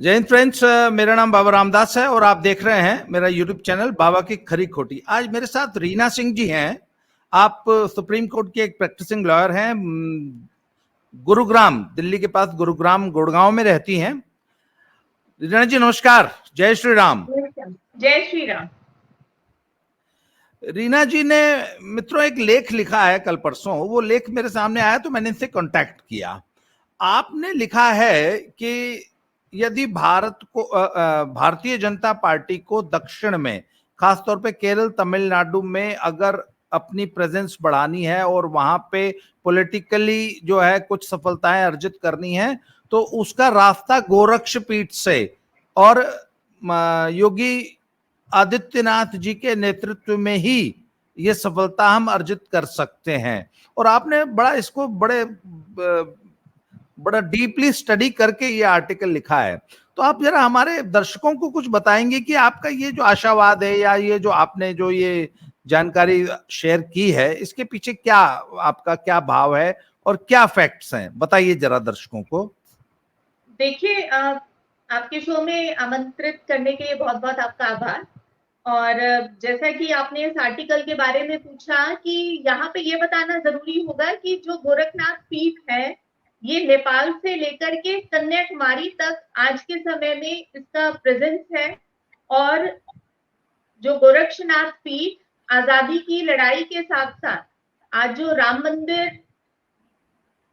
जय हिंद फ्रेंड्स, मेरा नाम बाबा रामदास है और आप देख रहे हैं मेरा यूट्यूब चैनल बाबा की खरी खोटी। आज मेरे साथ रीना सिंह जी हैं। आप सुप्रीम कोर्ट के एक प्रैक्टिसिंग लॉयर हैं। गुरुग्राम, दिल्ली के पास गुरुग्राम गुड़गांव में रहती हैं। रीना जी नमस्कार, जय श्री राम। जय श्री राम। रीना जी ने मित्रों एक लेख लिखा है कल परसों, वो लेख मेरे सामने आया तो मैंने इनसे कांटेक्ट किया। आपने लिखा है कि यदि भारतीय जनता पार्टी को दक्षिण में, खासतौर पे केरल तमिलनाडु में अगर अपनी प्रेजेंस बढ़ानी है और वहां पे पॉलिटिकली जो है कुछ सफलताएं अर्जित करनी है, तो उसका रास्ता गोरक्षपीठ से और योगी आदित्यनाथ जी के नेतृत्व में ही ये सफलता हम अर्जित कर सकते हैं। और आपने बड़ा इसको बड़ा डीपली स्टडी करके ये आर्टिकल लिखा है। तो आप जरा हमारे दर्शकों को कुछ बताएंगे कि आपका ये जो आशावाद है या ये जो आपने जो ये जानकारी शेयर की है, इसके पीछे क्या आपका क्या भाव है और क्या फैक्ट्स हैं, बताइए जरा दर्शकों को। देखिए, आपके शो में आमंत्रित करने के लिए बहुत बहुत आपका आभार। और जैसा कि आपने इस आर्टिकल के बारे में पूछा कि यहाँ पे ये बताना जरूरी होगा कि जो गोरखनाथ पीठ है ये नेपाल से लेकर के कन्याकुमारी तक आज के समय में इसका प्रेजेंस है। और जो गोरक्षनाथ पीठ आजादी की लड़ाई के साथ साथ आज जो राम मंदिर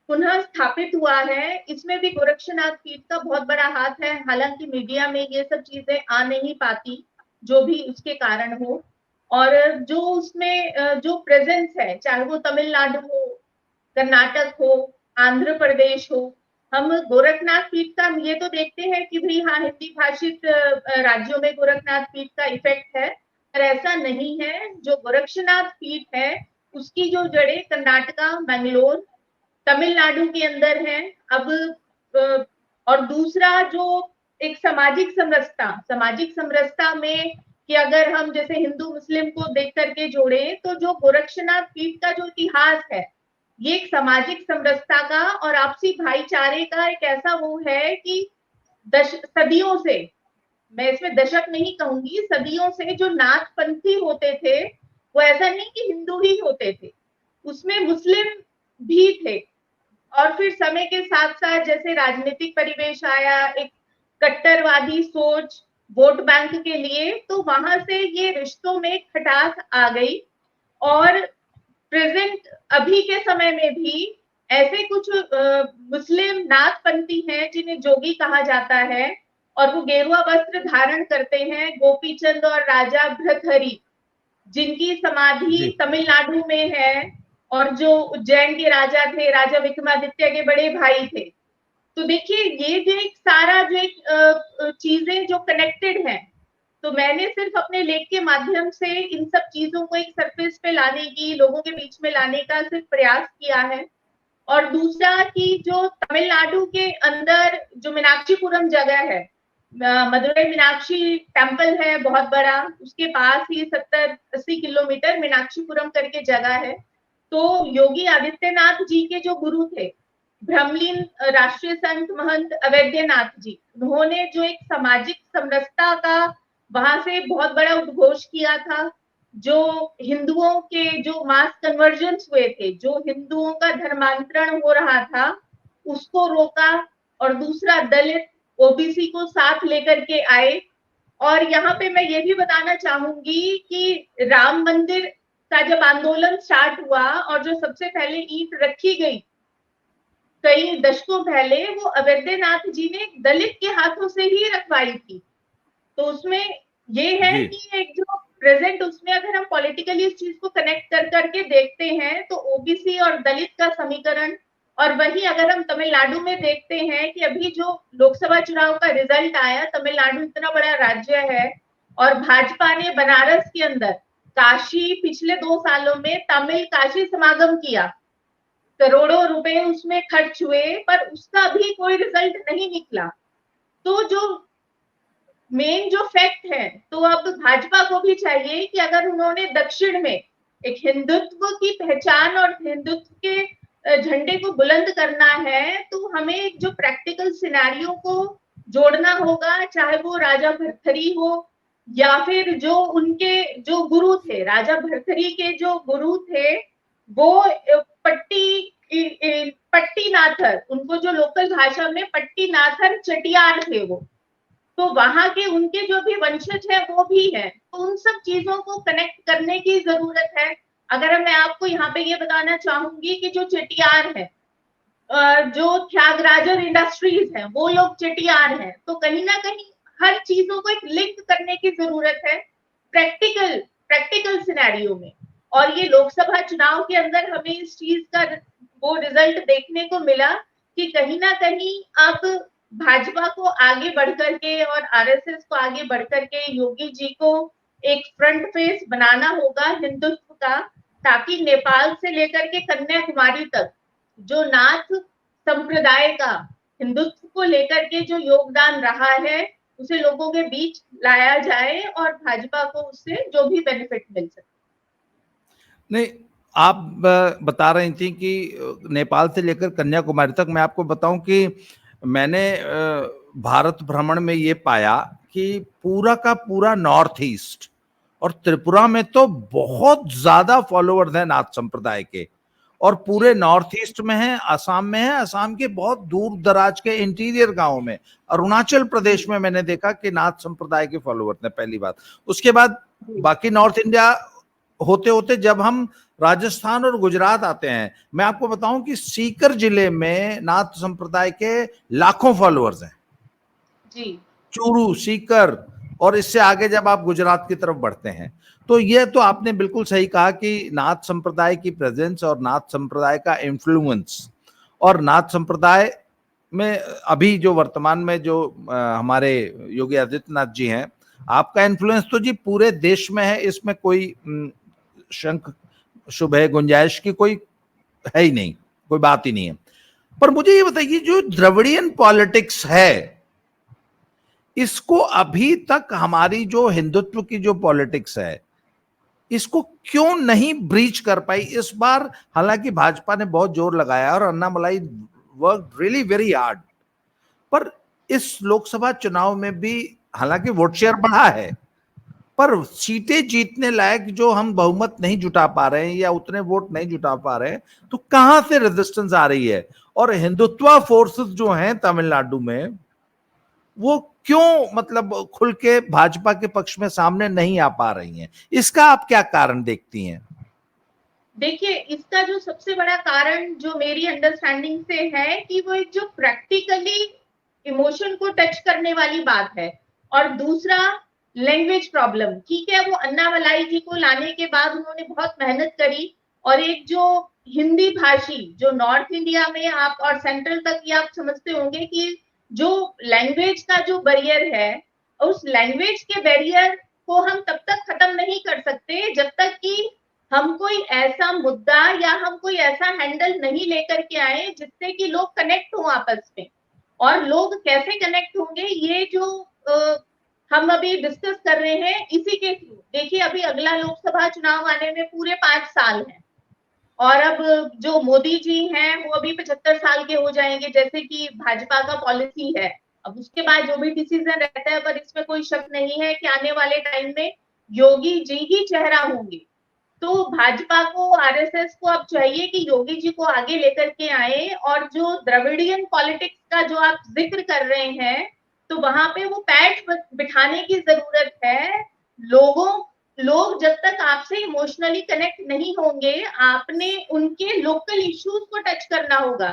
पुनः स्थापित हुआ है, इसमें भी गोरक्षनाथ पीठ का बहुत बड़ा हाथ है। हालांकि मीडिया में ये सब चीजें आ नहीं पाती, जो भी उसके कारण हो। और जो उसमें जो प्रेजेंस है, चाहे वो तमिलनाडु हो, कर्नाटक हो, आंध्र प्रदेश हो, हम गोरखनाथ पीठ का ये तो देखते हैं कि भाई हाँ, हिंदी भाषित राज्यों में गोरखनाथ पीठ का इफेक्ट है, पर ऐसा नहीं है। जो गोरक्षनाथ पीठ है उसकी जो जड़ें कर्नाटका, मैंगलोर, तमिलनाडु के अंदर है। अब और दूसरा जो एक सामाजिक समरसता में कि अगर हम जैसे हिंदू मुस्लिम को देख करके जोड़े, तो जो गोरक्षनाथ पीठ का जो इतिहास है ये एक सामाजिक समरसता का और आपसी भाईचारे का एक ऐसा वो है कि सदियों से, मैं इसमें दशक नहीं कहूंगी, सदियों से जो नाथपंथी होते थे वो ऐसा नहीं कि हिंदू ही होते थे, उसमें मुस्लिम भी थे। और फिर समय के साथ साथ जैसे राजनीतिक परिवेश आया, एक कट्टरवादी सोच वोट बैंक के लिए, तो वहां से ये रिश्तों में खटास आ गई। और प्रेजेंट अभी के समय में भी ऐसे कुछ मुस्लिम नाथपंथी हैं जिन्हें जोगी कहा जाता है और वो गेरुआ वस्त्र धारण करते हैं, गोपीचंद और राजा भृतहरि, जिनकी समाधि तमिलनाडु में है और जो उज्जैन के राजा थे, राजा विक्रमादित्य के बड़े भाई थे। तो देखिए ये जो एक सारा जो एक चीजें जो कनेक्टेड हैं, तो मैंने सिर्फ अपने लेख के माध्यम से इन सब चीजों को एक सरफेस पे लाने की, लोगों के बीच में लाने का सिर्फ प्रयास किया है। और दूसरा कि जो तमिलनाडु के अंदर जो मीनाक्षीपुरम जगह है, मदुरई मीनाक्षी टेम्पल है बहुत बड़ा, उसके पास ही 70-80 किलोमीटर मीनाक्षीपुरम करके जगह है। तो योगी आदित्यनाथ जी के जो गुरु थे, ब्रह्मलीन राष्ट्रीय संत महंत अवैधनाथ जी, उन्होंने जो एक सामाजिक समरसता का वहां से बहुत बड़ा उद्घोष किया था। जो हिंदुओं के जो मास कन्वर्जन्स हुए थे, जो हिंदुओं का धर्मांतरण हो रहा था, उसको रोका। और दूसरा दलित ओबीसी को साथ लेकर के आए। और यहाँ पे मैं ये भी बताना चाहूंगी कि राम मंदिर का जब आंदोलन स्टार्ट हुआ और जो सबसे पहले ईंट रखी गई कई दशकों पहले, वो अवैधनाथ जी ने दलित के हाथों से ही रखवाई थी। तो उसमें ये है कि एक जो प्रेजेंट, उसमें अगर हम पॉलिटिकली इस चीज को कनेक्ट कर करके देखते हैं तो ओबीसी और दलित का समीकरण। और वही अगर हम तमिलनाडु में देखते हैं कि अभी जो लोकसभा चुनाव का रिजल्ट आया, तमिलनाडु इतना बड़ा राज्य है और भाजपा ने बनारस के अंदर काशी पिछले 2 सालों में तमिल काशी समागम किया, करोड़ों रुपए उसमें खर्च हुए, पर उसका भी कोई रिजल्ट नहीं निकला। तो जो मेन जो फैक्ट है, तो अब भाजपा को भी चाहिए कि अगर उन्होंने दक्षिण में एक हिंदुत्व की पहचान और हिंदुत्व के झंडे को बुलंद करना है, तो हमें जो प्रैक्टिकल सिनेरियो को जोड़ना होगा, चाहे वो राजा भर्तृहरि हो या फिर जो उनके जो गुरु थे, राजा भर्तृहरि के जो गुरु थे वो पट्टीनाथर, उनको जो लोकल भाषा में पट्टीनाथर चटियार थे वो, तो वहां के उनके जो भी वंशज है वो भी है, तो उन सब चीजों को कनेक्ट करने की जरूरत है। अगर मैं आपको यहाँ पे ये बताना चाहूंगी कि जो चटियार है, जो त्यागराजर इंडस्ट्रीज है वो लोग चटियार हैं, तो कहीं ना कहीं हर चीजों को एक लिंक करने की जरूरत है प्रैक्टिकल प्रैक्टिकल सिनेरियो में। और ये लोकसभा चुनाव के अंदर हमें इस चीज का वो रिजल्ट देखने को मिला कि कहीं ना कहीं अब भाजपा को आगे बढ़ करके और आरएसएस को आगे बढ़ करके योगी जी को एक फ्रंट फेस बनाना होगा हिंदुत्व का, ताकि नेपाल से लेकर के कन्याकुमारी तक जो नाथ संप्रदाय का हिंदुत्व को लेकर के जो योगदान रहा है उसे लोगों के बीच लाया जाए और भाजपा को उससे जो भी बेनिफिट मिल सके। नहीं, आप बता रही थी कि नेपाल से लेकर कन्याकुमारी तक, मैं आपको बताऊं कि मैंने भारत भ्रमण में ये पाया कि पूरा का पूरा नॉर्थ ईस्ट और त्रिपुरा में तो बहुत ज्यादा फॉलोअर्स हैं नाथ संप्रदाय के, और पूरे नॉर्थ ईस्ट में है, असम में है, असम के बहुत दूर दराज के इंटीरियर गांवों में, अरुणाचल प्रदेश में मैंने देखा कि नाथ संप्रदाय के फॉलोअर्स हैं, पहली बात। उसके बाद बाकी नॉर्थ इंडिया होते होते जब हम राजस्थान और गुजरात आते हैं, मैं आपको बताऊं कि सीकर जिले में नाथ संप्रदाय के लाखों फॉलोअर्स हैं जी। चूरू, सीकर, और इससे आगे जब आप गुजरात की तरफ बढ़ते हैं, तो ये तो आपने बिल्कुल सही कहा कि नाथ संप्रदाय की प्रेजेंस और नाथ संप्रदाय का इन्फ्लुएंस, और नाथ संप्रदाय में अभी जो वर्तमान में जो हमारे योगी आदित्यनाथ जी हैं, आपका इन्फ्लुएंस तो जी पूरे देश में है, इसमें कोई शंख शुभ है, गुंजाइश की कोई है ही नहीं, कोई बात ही नहीं है। पर मुझे ये बताइए, जो द्रविडियन पॉलिटिक्स है, इसको अभी तक हमारी जो हिंदुत्व की जो पॉलिटिक्स है, इसको क्यों नहीं ब्रीच कर पाई इस बार? हालांकि भाजपा ने बहुत जोर लगाया और Annamalai work really very hard, पर इस लोकसभा चुनाव में भी हालांकि वोट शेयर बढ़ा है, पर सीटें जीतने लायक जो हम बहुमत नहीं जुटा पा रहे हैं या उतने वोट नहीं जुटा पा रहे हैं, तो कहां से रेजिस्टेंस आ रही है? और हिंदुत्व फोर्सेस जो हैं तमिलनाडु में, वो क्यों मतलब खुल के भाजपा के पक्ष में सामने नहीं आ पा रही हैं? इसका आप क्या कारण देखती हैं? देखिए, इसका जो सबसे बड़ा कारण जो मेरी अंडरस्टैंडिंग से है कि वो एक जो प्रैक्टिकली इमोशन को टच करने वाली बात है, और दूसरा लैंग्वेज प्रॉब्लम। ठीक है, वो अन्नामलाई जी को लाने के बाद उन्होंने बहुत मेहनत करी, और एक जो हिंदी भाषी जो नॉर्थ इंडिया में आप और सेंट्रल तक ये आप समझते होंगे कि जो लैंग्वेज का जो बैरियर है, उस लैंग्वेज के बैरियर को हम तब तक खत्म नहीं कर सकते जब तक कि हम कोई ऐसा मुद्दा या हम कोई ऐसा हैंडल नहीं लेकर के आए जिससे कि लोग कनेक्ट हो आपस में। और लोग कैसे कनेक्ट होंगे, ये जो हम अभी डिस्कस कर रहे हैं इसी के थ्रू। देखिए, अभी अगला लोकसभा चुनाव आने में पूरे 5 साल हैं, और अब जो मोदी जी हैं वो अभी 75 साल के हो जाएंगे, जैसे कि भाजपा का पॉलिसी है। अब उसके बाद जो भी डिसीजन रहता है, पर इसमें कोई शक नहीं है कि आने वाले टाइम में योगी जी ही चेहरा होंगे। तो भाजपा को, आरएसएस को अब चाहिए कि योगी जी को आगे लेकर के आए, और जो द्रविडियन पॉलिटिक्स का जो आप जिक्र कर रहे हैं, तो वहां पे वो पैठ बिठाने की जरूरत है। लोग जब तक आपसे इमोशनली कनेक्ट नहीं होंगे, आपने उनके लोकल इश्यूज को टच करना होगा।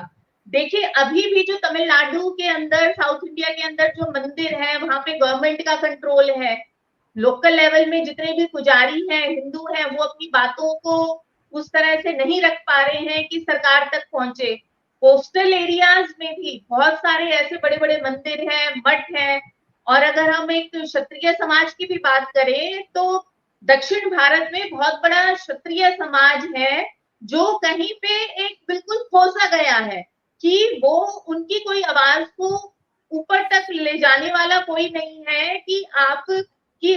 देखिए, अभी भी जो तमिलनाडु के अंदर, साउथ इंडिया के अंदर जो मंदिर है, वहां पे गवर्नमेंट का कंट्रोल है। लोकल लेवल में जितने भी पुजारी हैं, हिंदू हैं, वो अपनी बातों को उस तरह से नहीं रख पा रहे हैं कि सरकार तक पहुंचे। कोस्टल एरियाज में भी बहुत सारे ऐसे बड़े बड़े मंदिर हैं, मठ हैं। और अगर हम एक क्षत्रिय समाज की भी बात करें, तो दक्षिण भारत में बहुत बड़ा क्षत्रिय समाज है, जो कहीं पे एक बिल्कुल खोसा गया है कि वो उनकी कोई आवाज को ऊपर तक ले जाने वाला कोई नहीं है कि आप कि।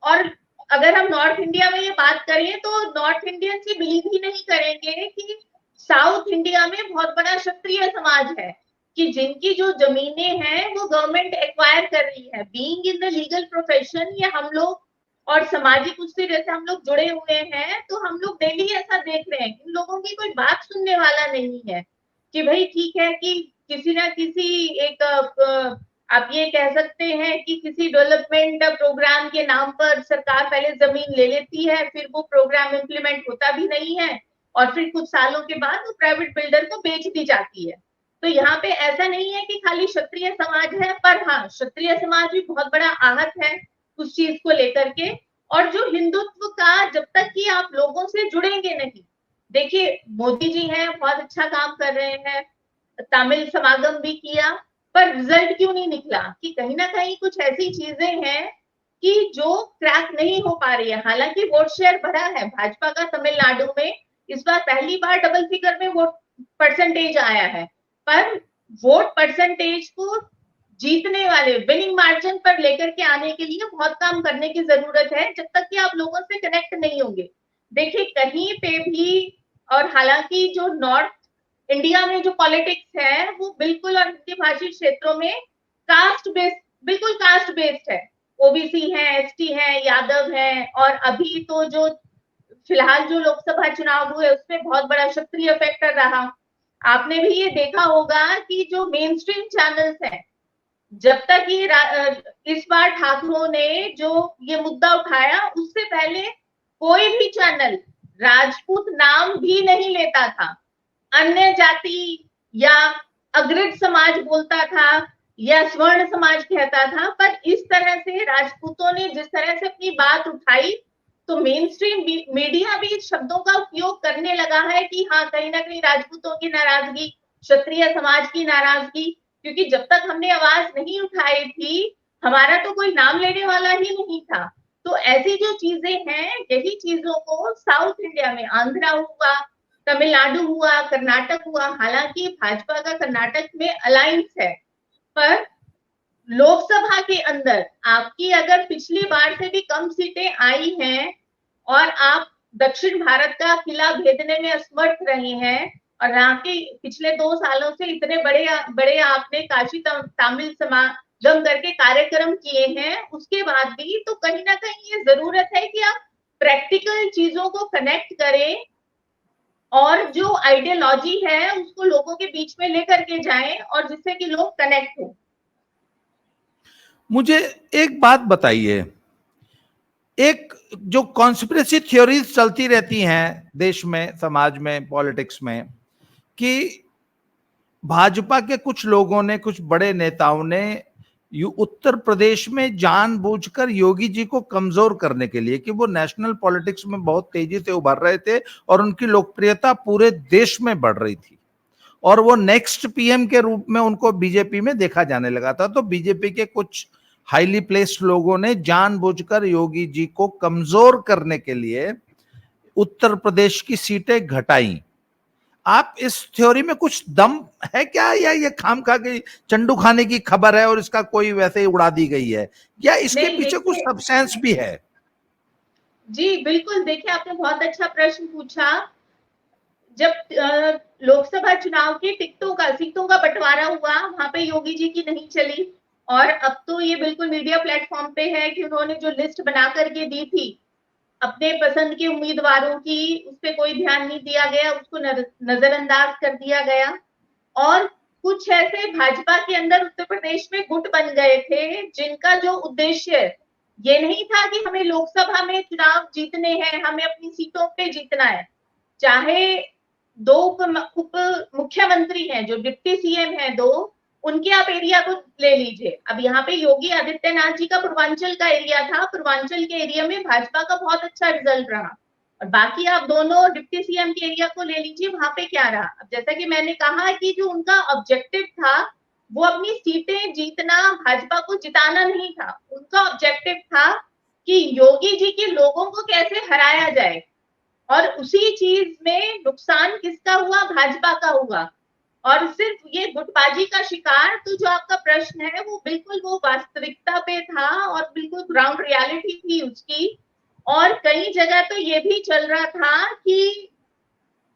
और अगर हम नॉर्थ इंडिया में ये बात करें, तो नॉर्थ इंडियंस ये बिलीव ही नहीं करेंगे कि साउथ इंडिया में बहुत बड़ा क्षत्रिय समाज है, कि जिनकी जो जमीनें हैं वो गवर्नमेंट एक्वायर कर रही है। Being in the legal profession, ये हम लोग और सामाजिक उससे जैसे हम लोग जुड़े हुए हैं, तो हम लोग डेली ऐसा देख रहे हैं। इन लोगों की कोई बात सुनने वाला नहीं है कि भाई ठीक है कि किसी ना किसी एक आप ये कह सकते हैं कि किसी डेवलपमेंट प्रोग्राम के नाम पर सरकार पहले जमीन ले लेती है, फिर वो प्रोग्राम इम्प्लीमेंट होता भी नहीं है, और फिर कुछ सालों के बाद वो प्राइवेट बिल्डर को बेच दी जाती है। तो यहाँ पे ऐसा नहीं है कि खाली क्षत्रिय समाज है, पर हाँ, क्षत्रिय समाज भी बहुत बड़ा आहत है उस चीज को लेकर के। और जो हिंदुत्व का, जब तक कि आप लोगों से जुड़ेंगे नहीं, देखिए मोदी जी हैं, बहुत अच्छा काम कर रहे हैं, तमिल समागम भी किया, पर रिजल्ट क्यों नहीं निकला? कि कहीं ना कहीं कुछ ऐसी चीजें हैं कि जो क्रैक नहीं हो पा रही है। हालांकि वोट शेयर बढ़ा है भाजपा का तमिलनाडु में, इस बार पहली बार डबल फिगर में वोट परसेंटेज आया है, पर वोट परसेंटेज को जीतने वाले विनिंग मार्जिन पर लेकर के आने के लिए बहुत काम करने की जरूरत है, जब तक कि आप लोगों से कनेक्ट नहीं होंगे। देखिए कहीं पे भी, और हालांकि जो नॉर्थ इंडिया में जो पॉलिटिक्स है वो बिल्कुल, और हिंदी भाषी क्षेत्रों में कास्ट बेस्ड, बिल्कुल कास्ट बेस्ड है। ओबीसी है, एसटी है, यादव है, और अभी तो जो फिलहाल जो लोकसभा चुनाव हुए उसमें बहुत बड़ा क्षत्रिय फैक्टर रहा। आपने भी ये देखा होगा कि जो मेन स्ट्रीम चैनल्स हैं, जब तक ये इस बार ठाकुरों ने जो ये मुद्दा उठाया, उससे पहले कोई भी चैनल राजपूत नाम भी नहीं लेता था, अन्य जाति या अग्रज समाज बोलता था या स्वर्ण समाज कहता था। पर इस तरह से राजपूतों ने जिस तरह से अपनी बात उठाई, तो मेन स्ट्रीम मीडिया भी इस शब्दों का उपयोग करने लगा है कि हाँ, कहीं ना कहीं राजपूतों की नाराजगी, क्षत्रिय समाज की नाराजगी, क्योंकि जब तक हमने आवाज नहीं उठाई थी, हमारा तो कोई नाम लेने वाला ही नहीं था। तो ऐसी जो चीजें हैं, यही चीजों को साउथ इंडिया में, आंध्रा हुआ, तमिलनाडु हुआ, कर्नाटक हुआ, हालांकि भाजपा का कर्नाटक में अलायंस है, पर लोकसभा के अंदर आपकी अगर पिछली बार से भी कम सीटें आई हैं, और आप दक्षिण भारत का किला भेदने में असमर्थ रहे हैं, और यहाँ के पिछले 2 सालों से इतने बड़े बड़े आपने काशी तमिल समागम करके कार्यक्रम किए हैं, उसके बाद भी तो कहीं ना कहीं ये जरूरत है कि आप प्रैक्टिकल चीजों को कनेक्ट करें, और जो आइडियोलॉजी है उसको लोगों के बीच में लेकर के जाएं, और जिससे कि लोग कनेक्ट हो। मुझे एक बात बताइए, एक जो कॉन्स्पिरेसी थ्योरीज चलती रहती हैं देश में, समाज में, पॉलिटिक्स में, कि भाजपा के कुछ लोगों ने, कुछ बड़े नेताओं ने उत्तर प्रदेश में जानबूझकर योगी जी को कमजोर करने के लिए, कि वो नेशनल पॉलिटिक्स में बहुत तेजी से उभर रहे थे और उनकी लोकप्रियता पूरे देश में बढ़ रही थी, और वो नेक्स्ट पीएम के रूप में उनको बीजेपी में देखा जाने लगा था। तो बीजेपी के कुछ हाईली प्लेस्ड लोगों ने जानबूझकर योगी जी को कमजोर करने के लिए उत्तर प्रदेश की सीटें घटाई। आप इस थ्योरी में कुछ दम है क्या, या ये खामखा की चंडू खाने की खबर है और इसका कोई वैसे ही उड़ा दी गई है, या इसके पीछे कुछ सब्सटेंस भी है? जी बिल्कुल, देखिए आपने बहुत अच्छा प्रश्न पूछा। जब लोकसभा चुनाव की टिकटों का, सीटों का बंटवारा हुआ, वहां पे योगी जी की नहीं चली, और अब तो ये बिल्कुल मीडिया प्लेटफॉर्म पे है कि उन्होंने जो लिस्ट बना करके दी थी अपने पसंद के उम्मीदवारों की, उस पर कोई ध्यान नहीं दिया गया, उसको नजरअंदाज कर दिया गया। और कुछ ऐसे भाजपा के अंदर उत्तर प्रदेश में गुट बन गए थे, जिनका जो उद्देश्य ये नहीं था कि हमें लोकसभा में चुनाव जीतने हैं, हमें अपनी सीटों पे जीतना है। चाहे 2 उप मुख्यमंत्री हैं, जो डिप्टी सीएम है 2, उनके आप एरिया को ले लीजिए। अब यहाँ पे योगी आदित्यनाथ जी का पूर्वांचल का एरिया था, पूर्वांचल के एरिया में भाजपा का बहुत अच्छा रिजल्ट रहा, और बाकी आप दोनों डिप्टी सीएम के एरिया को ले लीजिए, वहां पे क्या रहा। अब जैसा कि मैंने कहा कि जो उनका ऑब्जेक्टिव था वो अपनी सीटें जीतना, भाजपा को जिताना नहीं था, उनका ऑब्जेक्टिव था कि योगी जी के लोगों को कैसे हराया जाए, और उसी चीज में नुकसान किसका हुआ? भाजपा का हुआ। और सिर्फ ये गुटबाजी का शिकार, तो जो आपका प्रश्न है वो बिल्कुल वो वास्तविकता पे था, और बिल्कुल ग्राउंड रियलिटी थी उसकी। और कई जगह तो ये भी चल रहा था कि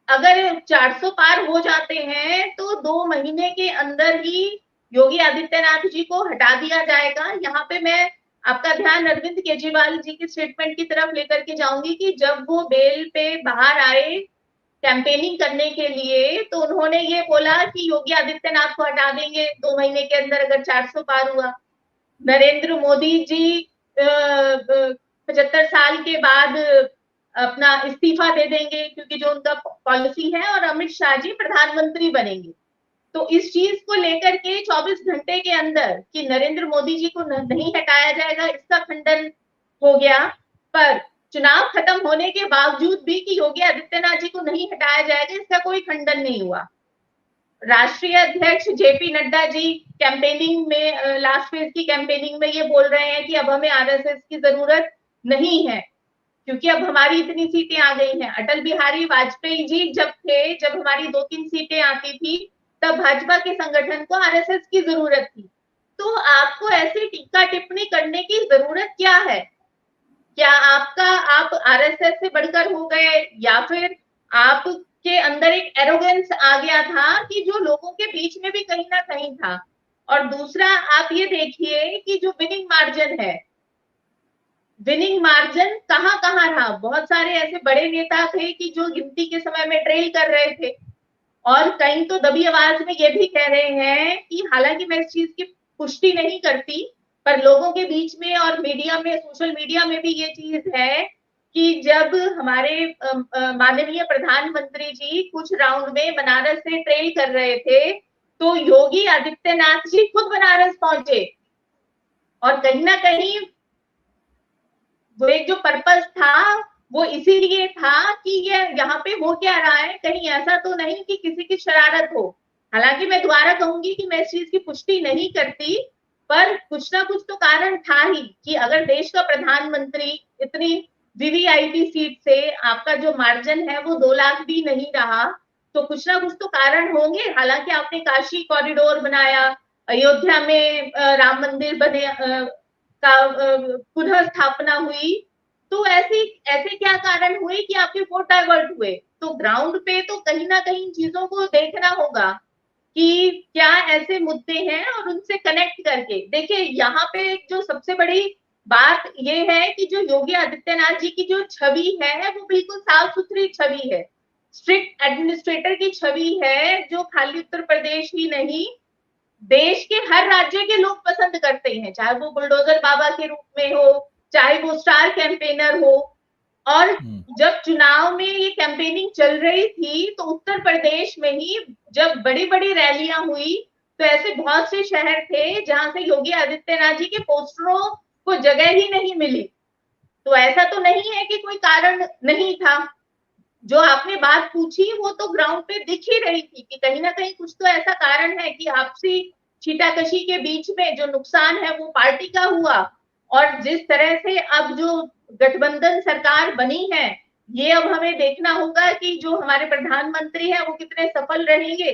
अगर 400 पार हो जाते हैं तो 2 महीने के अंदर ही योगी आदित्यनाथ जी को हटा दिया जाएगा। यहाँ पे मैं आपका ध्यान अरविंद केजरीवाल जी की स्टेटमेंट की तरफ लेकर के जाऊंगी कि जब वो बेल पे बाहर आए कैंपेनिंग करने के लिए तो उन्होंने ये बोला कि योगी आदित्यनाथ को हटा देंगे 2 महीने के अंदर अगर 400 पार हुआ। नरेंद्र मोदी जी 75 साल के बाद अपना इस्तीफा दे देंगे क्योंकि जो उनका पॉलिसी है, और अमित शाह जी प्रधानमंत्री बनेंगे। तो इस चीज को लेकर के 24 घंटे के अंदर कि नरेंद्र मोदी जी को नहीं हटाया जाएगा, इसका खंडन हो गया। पर चुनाव खत्म होने के बावजूद भी कि योगी आदित्यनाथ जी को नहीं हटाया जाएगा, इसका कोई खंडन नहीं हुआ। राष्ट्रीय अध्यक्ष जेपी नड्डा जी कैंपेनिंग में, लास्ट फेज की कैंपेनिंग में ये बोल रहे हैं कि अब हमें आरएसएस की जरूरत नहीं है क्योंकि अब हमारी इतनी सीटें आ गई हैं। अटल बिहारी वाजपेयी जी जब थे, जब हमारी 2-3 सीटें आती थी, तब भाजपा के संगठन को आरएसएस की जरूरत थी। तो आपको ऐसी टीका टिप्पणी करने की जरूरत क्या है? क्या आप आरएसएस से बढ़कर हो गए, या फिर आपके अंदर एक एरोगेंस आ गया था कि जो लोगों के बीच में भी कहीं ना कहीं था? और दूसरा आप ये देखिए कि जो विनिंग मार्जिन है, विनिंग मार्जिन कहाँ कहाँ रहा। बहुत सारे ऐसे बड़े नेता थे कि जो गिनती के समय में ट्रेल कर रहे थे, और कहीं तो दबी आवाज में ये भी कह रहे हैं कि हालांकि मैं इस चीज की पुष्टि नहीं करती, पर लोगों के बीच में और मीडिया में, सोशल मीडिया में भी ये चीज है कि जब हमारे माननीय प्रधानमंत्री जी कुछ राउंड में बनारस से ट्रेल कर रहे थे तो योगी आदित्यनाथ जी खुद बनारस पहुंचे, और कहीं ना कहीं वो एक जो पर्पस था वो इसीलिए था कि ये यहाँ पे हो क्या रहा है, कहीं ऐसा तो नहीं कि किसी की शरारत हो। हालांकि मैं दोबारा कहूंगी कि मैं इस चीज की पुष्टि नहीं करती, पर कुछ ना कुछ तो कारण था ही कि अगर देश का प्रधानमंत्री इतनी वीवीआईपी सीट से आपका जो मार्जिन है वो 2 लाख भी नहीं रहा, तो कुछ ना कुछ तो कारण होंगे। हालांकि आपने काशी कॉरिडोर बनाया, अयोध्या में राम मंदिर बने, का पुनः स्थापना हुई, तो ऐसे ऐसे क्या कारण हुए कि आपके वोट डाइवर्ट हुए? तो ग्राउंड पे तो कहीं ना कहीं चीजों को देखना होगा कि क्या ऐसे मुद्दे हैं और उनसे कनेक्ट करके देखिए। यहाँ पे जो सबसे बड़ी बात ये है कि जो योगी आदित्यनाथ जी की जो छवि है वो बिल्कुल साफ सुथरी छवि है, स्ट्रिक्ट एडमिनिस्ट्रेटर की छवि है, जो खाली उत्तर प्रदेश ही नहीं देश के हर राज्य के लोग पसंद करते हैं, चाहे वो बुलडोजर बाबा के रूप में हो, चाहे वो स्टार कैंपेनर हो। और जब चुनाव में ये कैंपेनिंग चल रही थी तो उत्तर प्रदेश में ही जब बड़ी बड़ी रैलियां हुई तो ऐसे बहुत से शहर थे जहां से योगी आदित्यनाथ जी के पोस्टरों को जगह ही नहीं मिली। तो ऐसा तो नहीं है कि कोई कारण नहीं था। जो आपने बात पूछी वो तो ग्राउंड पे दिख ही रही थी कि कहीं ना कहीं कुछ तो ऐसा कारण है कि आपसी छीटाकशी के बीच में जो नुकसान है वो पार्टी का हुआ। और जिस तरह से अब जो गठबंधन सरकार बनी है, ये अब हमें देखना होगा कि जो हमारे प्रधानमंत्री हैं वो कितने सफल रहेंगे,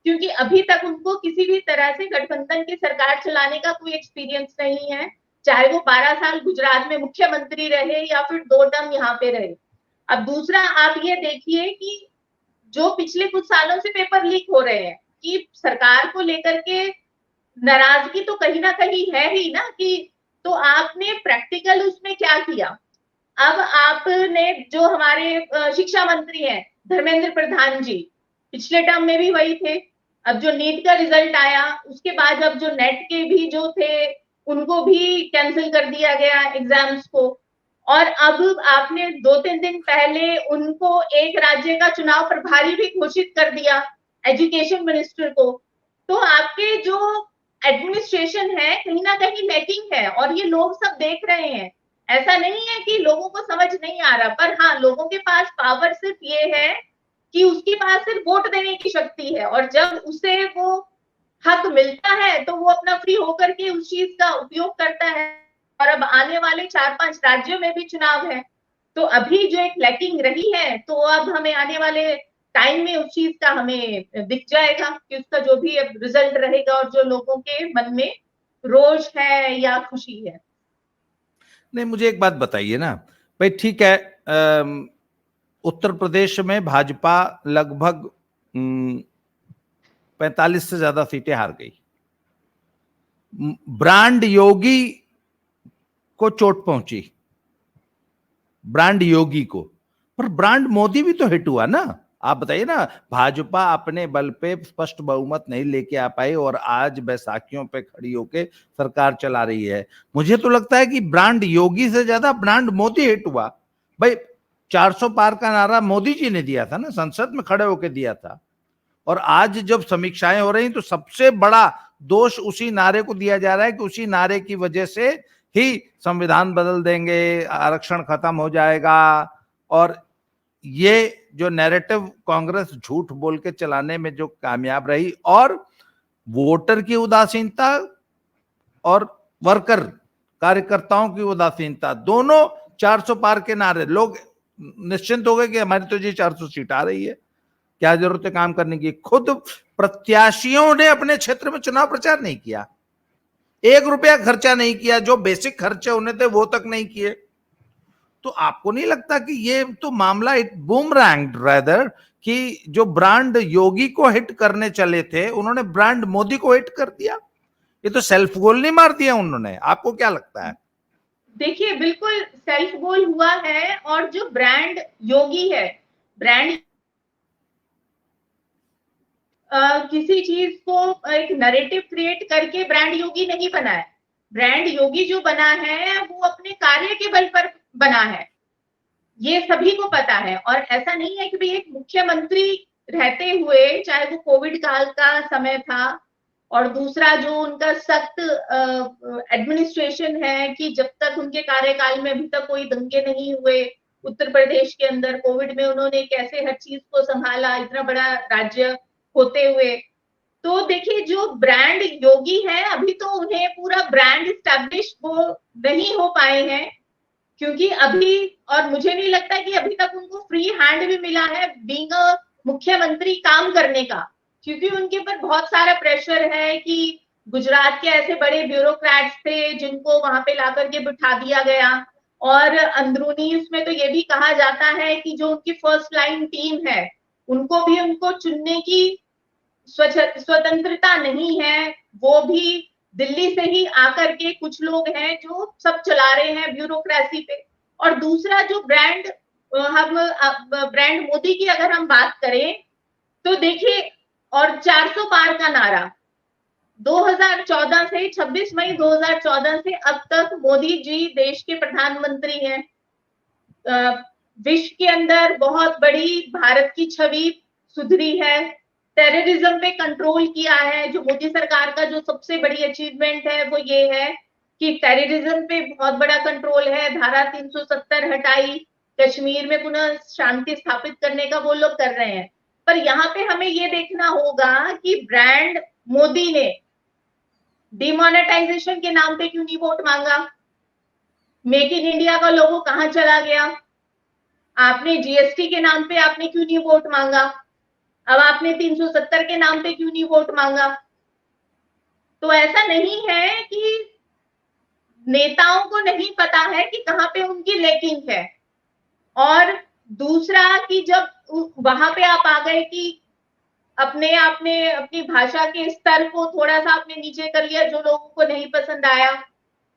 क्योंकि अभी तक उनको किसी भी तरह से गठबंधन की सरकार चलाने का कोई एक्सपीरियंस नहीं है, चाहे वो 12 साल गुजरात में मुख्यमंत्री रहे या फिर 2 टर्म यहाँ पे रहे। अब दूसरा आप ये देखिए कि जो पिछले कुछ सालों से पेपर लीक हो रहे हैं कि सरकार को लेकर के नाराजगी तो कहीं ना कहीं है ही ना, कि तो आपने प्रैक्टिकल उसमें क्या किया? अब आपने जो हमारे शिक्षा मंत्री हैं धर्मेंद्र प्रधान जी, पिछले टर्म में भी वही थे। अब जो नीट का रिजल्ट आया उसके बाद अब जो नेट के भी जो थे उनको भी कैंसिल कर दिया गया एग्जाम्स को, और अब आपने 2-3 दिन पहले उनको एक राज्य का चुनाव प्रभारी भी घोषित कर दिया, एजुकेशन मिनिस्टर को। तो आपके जो एडमिनिस्ट्रेशन है कहीं ना कहीं लैकिंग है, और ये लोग सब देख रहे हैं। ऐसा नहीं है कि लोगों को समझ नहीं आ रहा, पर हाँ लोगों के पास पावर सिर्फ ये है कि उसके पास सिर्फ वोट देने की शक्ति है, और जब उसे वो हक मिलता है तो वो अपना फ्री होकर के उस चीज का उपयोग करता है। और अब आने वाले 4-5 राज्यों में भी चुनाव है, तो अभी जो एक लैकिंग रही है तो अब हमें आने वाले टाइम में उस चीज का हमें दिख जाएगा कि उसका जो भी रिजल्ट रहेगा और जो लोगों के मन में रोष है या खुशी है। नहीं, मुझे एक बात बताइए ना भाई, ठीक है, उत्तर प्रदेश में भाजपा लगभग 45 से ज्यादा सीटें हार गई। ब्रांड योगी को चोट पहुंची, ब्रांड योगी को, पर ब्रांड मोदी भी तो हिट हुआ ना। आप बताइए ना, भाजपा अपने बल पे स्पष्ट बहुमत नहीं लेके आ पाई और आज बैसाखियों पे खड़ी होके सरकार चला रही है। मुझे तो लगता है कि ब्रांड योगी से ज्यादा ब्रांड मोदी हिट हुआ। भाई 400 पार का नारा मोदी जी ने दिया था ना, संसद में खड़े होके दिया था, और आज जब समीक्षाएं हो रही तो सबसे बड़ा दोष उसी नारे को दिया जा रहा है कि उसी नारे की वजह से ही संविधान बदल देंगे, आरक्षण खत्म हो जाएगा। और ये जो नैरेटिव कांग्रेस झूठ बोल के चलाने में जो कामयाब रही, और वोटर की उदासीनता और वर्कर कार्यकर्ताओं की उदासीनता, दोनों 400 पार के नारे, लोग निश्चिंत हो गए कि हमारी तो जी 400 सीट आ रही है, क्या जरूरत है काम करने की। खुद प्रत्याशियों ने अपने क्षेत्र में चुनाव प्रचार नहीं किया, 1 रुपया खर्चा नहीं किया, जो बेसिक खर्चे होने थे वो तक नहीं किए। तो आपको नहीं लगता कि ये तो मामला इट बूमरैंग रेदर, कि जो ब्रांड योगी को हिट करने चले थे उन्होंने ब्रांड मोदी को हिट कर दिया? ये तो सेल्फ गोल नहीं मार दिया उन्होंने? आपको क्या लगता है? देखिए, बिल्कुल सेल्फ गोल हुआ है। और जो ब्रांड योगी है, ब्रांड किसी चीज को एक नैरेटिव क्रिएट करके ब्रांड योगी नहीं बना है। ब्रांड योगी जो बना है वो अपने कार्य के बल पर बना है, ये सभी को पता है। और ऐसा नहीं है कि भाई एक मुख्यमंत्री रहते हुए, चाहे वो कोविड काल का समय था, और दूसरा जो उनका सख्त एडमिनिस्ट्रेशन है कि जब तक उनके कार्यकाल में अभी तक कोई दंगे नहीं हुए उत्तर प्रदेश के अंदर, कोविड में उन्होंने कैसे हर चीज को संभाला, इतना बड़ा राज्य होते हुए। तो देखिए, जो ब्रांड योगी है, अभी तो उन्हें पूरा ब्रांड स्टैब्लिश वो नहीं हो पाए हैं, क्योंकि अभी, और मुझे नहीं लगता कि अभी तक उनको फ्री हैंड भी मिला है बीइंग अ मुख्यमंत्री काम करने का, क्योंकि उनके ऊपर बहुत सारा प्रेशर है कि गुजरात के ऐसे बड़े ब्यूरोक्रेट्स थे जिनको वहां पे ला करके बिठा दिया गया, और अंदरूनी इसमें तो ये भी कहा जाता है कि जो उनकी फर्स्ट लाइन टीम है उनको भी उनको चुनने की स्वतंत्रता नहीं है। वो भी दिल्ली से ही आकर के कुछ लोग हैं जो सब चला रहे हैं ब्यूरोक्रेसी पे। और दूसरा जो ब्रांड, हम ब्रांड मोदी की अगर हम बात करें तो देखिए, और 400 पार का नारा 2014 से 26 मई 2014 से अब तक मोदी जी देश के प्रधानमंत्री हैं। विश्व के अंदर बहुत बड़ी भारत की छवि सुधरी है, टेररिज्म पे कंट्रोल किया है। जो मोदी सरकार का जो सबसे बड़ी अचीवमेंट है वो ये है कि टेररिज्म पे बहुत बड़ा कंट्रोल है, धारा 370 हटाई, कश्मीर में पुनः शांति स्थापित करने का वो लोग कर रहे हैं। पर यहाँ पे हमें ये देखना होगा कि ब्रांड मोदी ने डिमोनेटाइजेशन के नाम पे क्यों नहीं वोट मांगा, मेक इन इंडिया का लोगो कहां चला गया, आपने जीएसटी के नाम पे आपने क्यों नहीं वोट मांगा, अब आपने 370 के नाम पे क्यों नहीं वोट मांगा। तो ऐसा नहीं है कि नेताओं को नहीं पता है कि कहां पे उनकी लैकिंग है। और दूसरा कि जब वहां पे आप आ गए कि अपने आपने अपनी भाषा के स्तर को थोड़ा सा आपने नीचे कर लिया, जो लोगों को नहीं पसंद आया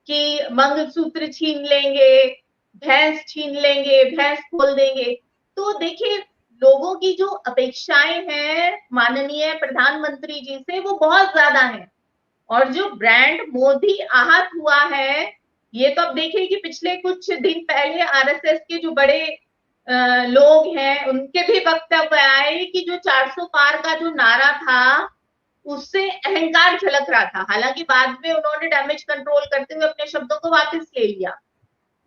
कि मंगलसूत्र छीन लेंगे, भैंस छीन लेंगे, भैंस खोल देंगे। तो देखिए, लोगों की जो अपेक्षाएं हैं माननीय प्रधानमंत्री जी से वो बहुत ज्यादा है। और जो ब्रांड मोदी आहत हुआ है, ये तो अब देखिए कि पिछले कुछ दिन पहले आरएसएस के जो बड़े लोग हैं उनके भी वक्तव्य आए कि जो 400 पार का जो नारा था उससे अहंकार झलक रहा था। हालांकि बाद में उन्होंने डैमेज कंट्रोल करते हुए अपने शब्दों को वापस ले लिया।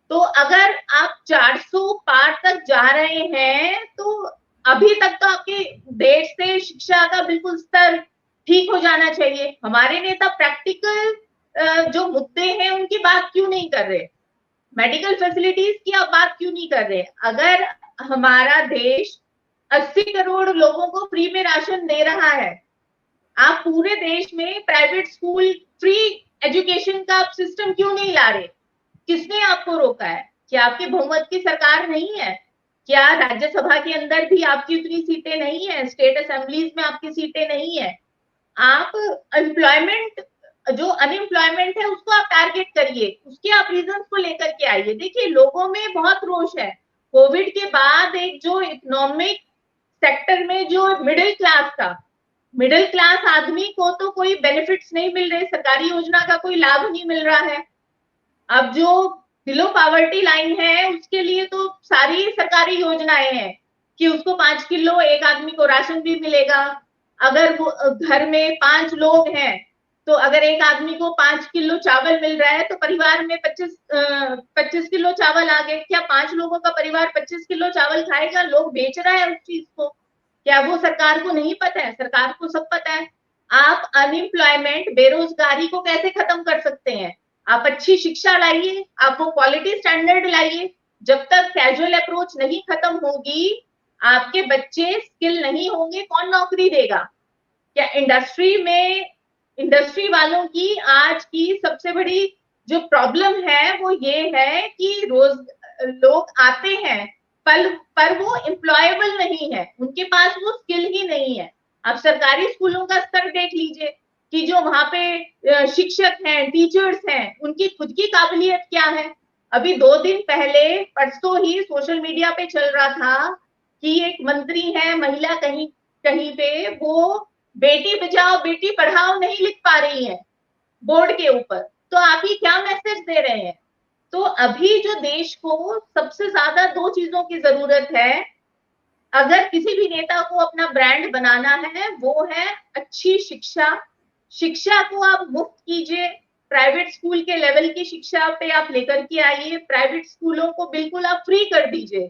तो अगर आप 400 पार तक जा रहे हैं तो अभी तक तो आपके देश से शिक्षा का बिल्कुल स्तर ठीक हो जाना चाहिए। हमारे नेता प्रैक्टिकल जो मुद्दे हैं उनकी बात क्यों नहीं कर रहे, मेडिकल फैसिलिटीज की आप बात क्यों नहीं कर रहे। अगर हमारा देश 80 करोड़ लोगों को फ्री में राशन दे रहा है, आप पूरे देश में प्राइवेट स्कूल फ्री एजुकेशन का सिस्टम क्यों नहीं ला रहे? किसने आपको रोका है? क्या आपकी बहुमत की सरकार नहीं है? क्या राज्यसभा के अंदर भी आपकी उतनी सीटें नहीं है? स्टेट असेंबलीज में आपकी सीटें नहीं है? आप एम्प्लॉयमेंट, जो अनएम्प्लॉयमेंट है उसको आप टारगेट करिए, उसके आप रीजन को लेकर के आइए। देखिए लोगों में बहुत रोष है। कोविड के बाद एक जो इकोनॉमिक सेक्टर में जो मिडिल क्लास था, मिडिल क्लास आदमी को तो कोई बेनिफिट्स नहीं मिल रहे, सरकारी योजना का कोई लाभ नहीं मिल रहा है। अब जो बिलो पावर्टी लाइन है उसके लिए तो सारी सरकारी योजनाएं हैं कि उसको 5 किलो एक आदमी को राशन भी मिलेगा। अगर वो घर में 5 लोग हैं तो अगर एक आदमी को 5 किलो चावल मिल रहा है तो परिवार में 25 किलो चावल आ गए। क्या 5 लोगों का परिवार 25 किलो चावल खाएगा? लोग बेच रहा है उस चीज को। क्या वो सरकार को नहीं पता है? सरकार को सब पता है। आप अनएम्प्लॉयमेंट, बेरोजगारी को कैसे खत्म कर सकते हैं? आप अच्छी शिक्षा लाइए, आप वो क्वालिटी स्टैंडर्ड लाइए। जब तक कैजुअल अप्रोच नहीं खत्म होगी, आपके बच्चे स्किल नहीं होंगे, कौन नौकरी देगा? क्या इंडस्ट्री वालों की आज की सबसे बड़ी जो प्रॉब्लम है वो ये है कि लोग आते हैं पर वो एम्प्लॉयबल नहीं है, उनके पास वो स्किल ही नहीं है। आप सरकारी स्कूलों का स्तर देख लीजिए कि जो वहां पे शिक्षक हैं, टीचर्स हैं, उनकी खुद की काबिलियत क्या है। अभी 2 दिन पहले, परसों ही सोशल मीडिया पे चल रहा था कि एक मंत्री है महिला, कहीं कहीं पे वो बेटी बचाओ बेटी पढ़ाओ नहीं लिख पा रही है बोर्ड के ऊपर। तो आप ये क्या मैसेज दे रहे हैं? तो अभी जो देश को सबसे ज्यादा 2 चीजों की जरूरत है अगर किसी भी नेता को अपना ब्रांड बनाना है, वो है अच्छी शिक्षा। शिक्षा को आप मुफ्त कीजिए, प्राइवेट स्कूल के लेवल की शिक्षा पे आप लेकर के आइए, प्राइवेट स्कूलों को बिल्कुल आप फ्री कर दीजिए,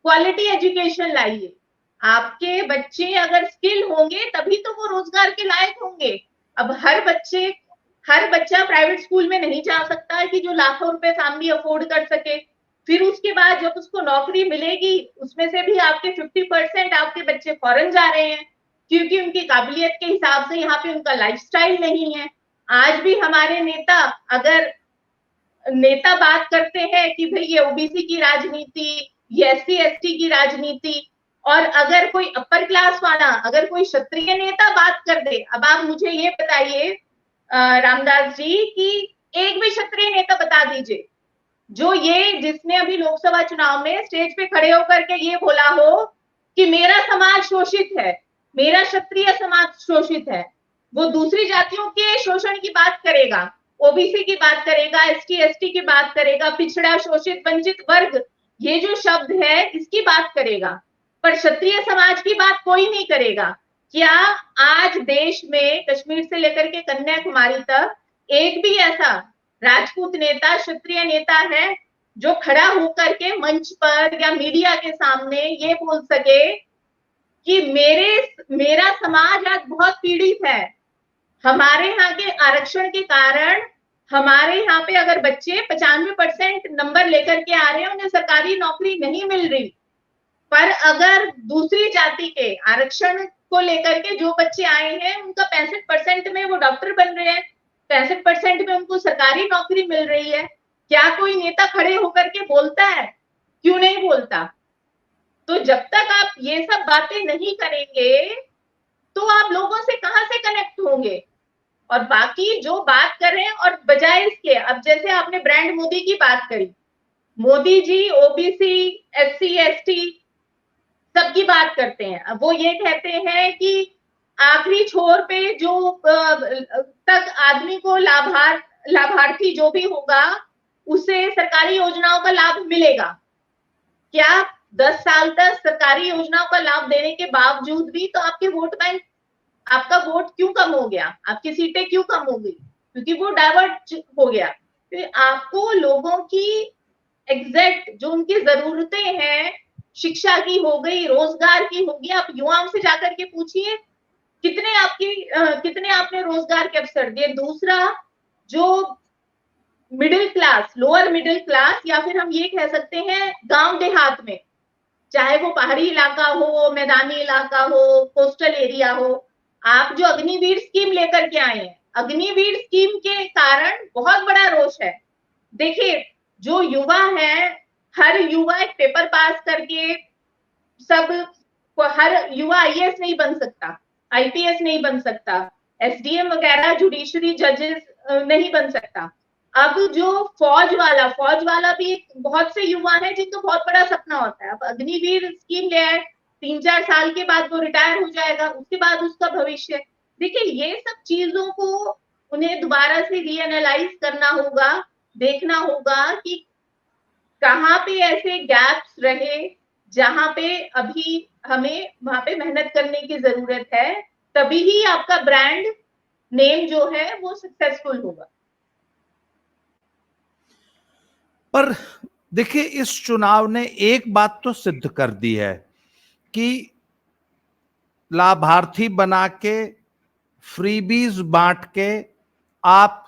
क्वालिटी एजुकेशन लाइए। आपके बच्चे अगर स्किल होंगे तभी तो वो रोजगार के लायक होंगे। अब हर बच्चा प्राइवेट स्कूल में नहीं जा सकता है कि जो लाखों रुपए फैमिली अफोर्ड कर सके। फिर उसके बाद जब उसको नौकरी मिलेगी उसमें से भी आपके 50% आपके बच्चे फॉरेन जा रहे हैं क्योंकि उनकी काबिलियत के हिसाब से यहाँ पे उनका लाइफस्टाइल नहीं है। आज भी हमारे नेता, अगर नेता बात करते हैं कि भाई ये ओबीसी की राजनीति, ये एससी एसटी की राजनीति, और अगर कोई अपर क्लास वाला, अगर कोई क्षत्रिय नेता बात कर दे, अब आप मुझे ये बताइए रामदास जी कि एक भी क्षत्रिय नेता बता दीजिए जो ये जिसने अभी लोकसभा चुनाव में स्टेज पे खड़े होकर के ये बोला हो कि मेरा समाज शोषित है, मेरा क्षत्रिय समाज शोषित है। वो दूसरी जातियों के शोषण की बात करेगा, ओबीसी की बात करेगा, एसटी एसटी की बात करेगा, पिछड़ा शोषित वंचित वर्ग, ये जो शब्द है इसकी बात करेगा, पर क्षत्रिय समाज की बात कोई नहीं करेगा। क्या आज देश में कश्मीर से लेकर के कन्याकुमारी तक एक भी ऐसा राजपूत नेता, क्षत्रिय नेता है जो खड़ा होकर के मंच पर या मीडिया के सामने ये बोल सके कि मेरा समाज आज बहुत पीड़ित है, हमारे यहाँ के आरक्षण के कारण हमारे यहाँ पे अगर बच्चे 95% नंबर लेकर के आ रहे हैं उन्हें सरकारी नौकरी नहीं मिल रही, पर अगर दूसरी जाति के आरक्षण को लेकर के जो बच्चे आए हैं उनका 65% में वो डॉक्टर बन रहे हैं, 65% में उनको सरकारी नौकरी मिल रही है। क्या कोई नेता खड़े होकर के बोलता है? क्यों नहीं बोलता? तो जब तक आप ये सब बातें नहीं करेंगे तो आप लोगों से कहां से कनेक्ट होंगे? और बाकी जो बात कर रहे हैं, और बजाय इसके, अब जैसे आपने ब्रांड मोदी की बात करी, Modi ji OBC, SC ST सबकी बात करते हैं। अब वो ये कहते हैं कि आखिरी छोर पे जो तक आदमी को लाभार्थी जो भी होगा उसे सरकारी योजनाओं का लाभ मिलेगा। क्या 10 साल तक सरकारी योजनाओं का लाभ देने के बावजूद भी तो आपके वोट बैंक, आपका वोट क्यों कम हो गया? आपकी सीटें क्यों कम हो गई? क्योंकि वो डाइवर्ट हो गया। तो आपको लोगों की एग्जैक्ट जो उनकी जरूरतें हैं, शिक्षा की हो गई, रोजगार की होगी, आप युवाओं से जाकर के पूछिए कितने आपने रोजगार के अवसर दिए। दूसरा, जो middle class, lower middle class, या फिर हम ये कह सकते हैं गांव देहात में, चाहे वो पहाड़ी इलाका हो, मैदानी इलाका हो, कोस्टल एरिया हो, आप जो अग्निवीर स्कीम लेकर के आए हैं, अग्निवीर स्कीम के कारण बहुत बड़ा रोष है। देखिए जो युवा है, हर युवा एक पेपर पास करके सब हर युवा आईएएस नहीं बन सकता, आईपीएस नहीं बन सकता, एसडीएम वगैरह जुडिशरी जजेस नहीं बन सकता। अब जो फौज वाला भी बहुत से युवा हैं जिनको बहुत बड़ा सपना होता है। अब अग्निवीर स्कीम ले आए, 3-4 साल के बाद वो रिटायर हो जाएगा, उसके बाद उसका भविष्य। देखिए ये सब चीजों को उन्हें दोबारा से रीएनालाइज करना होगा, देखना होगा कि कहाँ पे ऐसे गैप्स रहे जहां पे अभी हमें वहां पे मेहनत करने की जरूरत है, तभी ही आपका ब्रांड नेम जो है वो सक्सेसफुल होगा। पर देखिए इस चुनाव ने एक बात तो सिद्ध कर दी है कि लाभार्थी बना के फ्रीबीज बांट के आप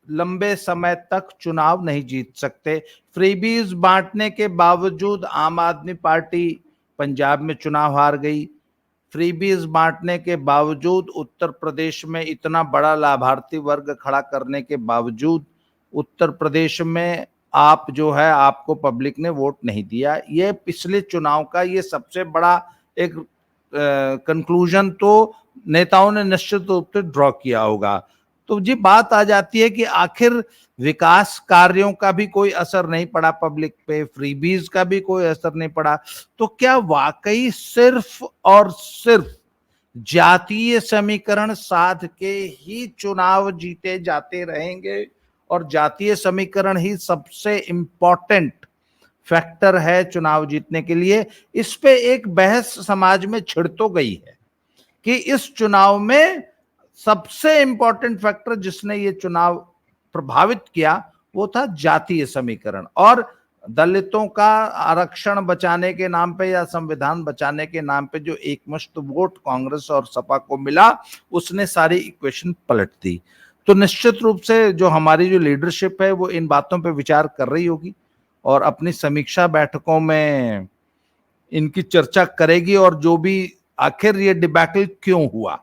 लंबे समय तक चुनाव नहीं जीत सकते। फ्रीबीज बांटने के बावजूद आम आदमी पार्टी पंजाब में चुनाव हार गई। फ्रीबीज बांटने के बावजूद उत्तर प्रदेश में इतना बड़ा लाभार्थी वर्ग खड़ा करने के बावजूद उत्तर प्रदेश में आप जो है आपको पब्लिक ने वोट नहीं दिया। ये पिछले चुनाव का ये सबसे बड़ा एक कंक्लूजन तो नेताओं ने निश्चित रूप से ड्रॉ किया होगा। तो जी बात आ जाती है कि आखिर विकास कार्यों का भी कोई असर नहीं पड़ा पब्लिक पे, फ्रीबीज का भी कोई असर नहीं पड़ा, तो क्या वाकई सिर्फ और सिर्फ जातीय समीकरण साध के ही चुनाव जीते जाते रहेंगे और जातीय समीकरण ही सबसे इंपॉर्टेंट फैक्टर है चुनाव जीतने के लिए? इस पे एक बहस समाज में छिड़ तो गई है कि इस चुनाव में सबसे इंपॉर्टेंट फैक्टर जिसने ये चुनाव प्रभावित किया वो था जातीय समीकरण, और दलितों का आरक्षण बचाने के नाम पे या संविधान बचाने के नाम पे जो एकमुश्त वोट कांग्रेस और सपा को मिला उसने सारी इक्वेशन पलट दी। तो निश्चित रूप से जो हमारी जो लीडरशिप है वो इन बातों पे विचार कर रही होगी और अपनी समीक्षा बैठकों में इनकी चर्चा करेगी और जो भी आखिर ये डिबैकल क्यों हुआ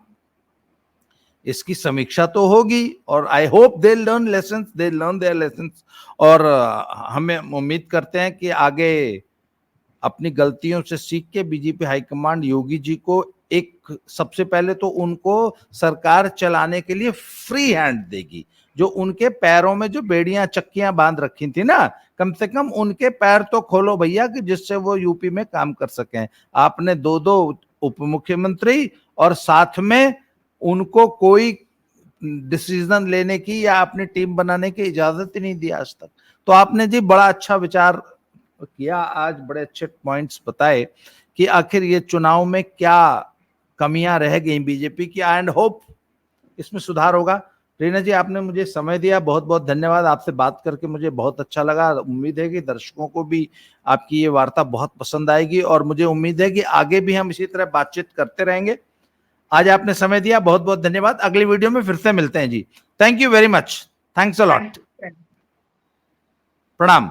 इसकी समीक्षा तो होगी। और I hope they learn lessons, they learn their lessons, और हमें उम्मीद करते हैं कि आगे अपनी गलतियों से सीख के बीजेपी हाईकमांड योगी जी को एक सबसे पहले तो उनको सरकार चलाने के लिए फ्री हैंड देगी। जो उनके पैरों में जो बेड़ियां चक्कियां बांध रखी थी ना, कम से कम उनके पैर तो खोलो भैया कि जिससे वो यूपी में काम कर सकें। आपने 2-2 उप मुख्यमंत्री और साथ में उनको कोई डिसीजन लेने की या अपनी टीम बनाने की इजाजत ही नहीं दी आज तक। तो आपने जी बड़ा अच्छा विचार किया, आज बड़े अच्छे पॉइंट्स बताए कि आखिर ये चुनाव में क्या कमियां रह गई बीजेपी की, एंड होप इसमें सुधार होगा। रीना जी आपने मुझे समय दिया, बहुत बहुत धन्यवाद। आपसे बात करके मुझे बहुत अच्छा लगा। उम्मीद है कि दर्शकों को भी आपकी ये वार्ता बहुत पसंद आएगी और मुझे उम्मीद है कि आगे भी हम इसी तरह बातचीत करते रहेंगे। आज आपने समय दिया, बहुत बहुत धन्यवाद। अगली वीडियो में फिर से मिलते हैं जी। Thank you very much, thanks a lot, प्रणाम।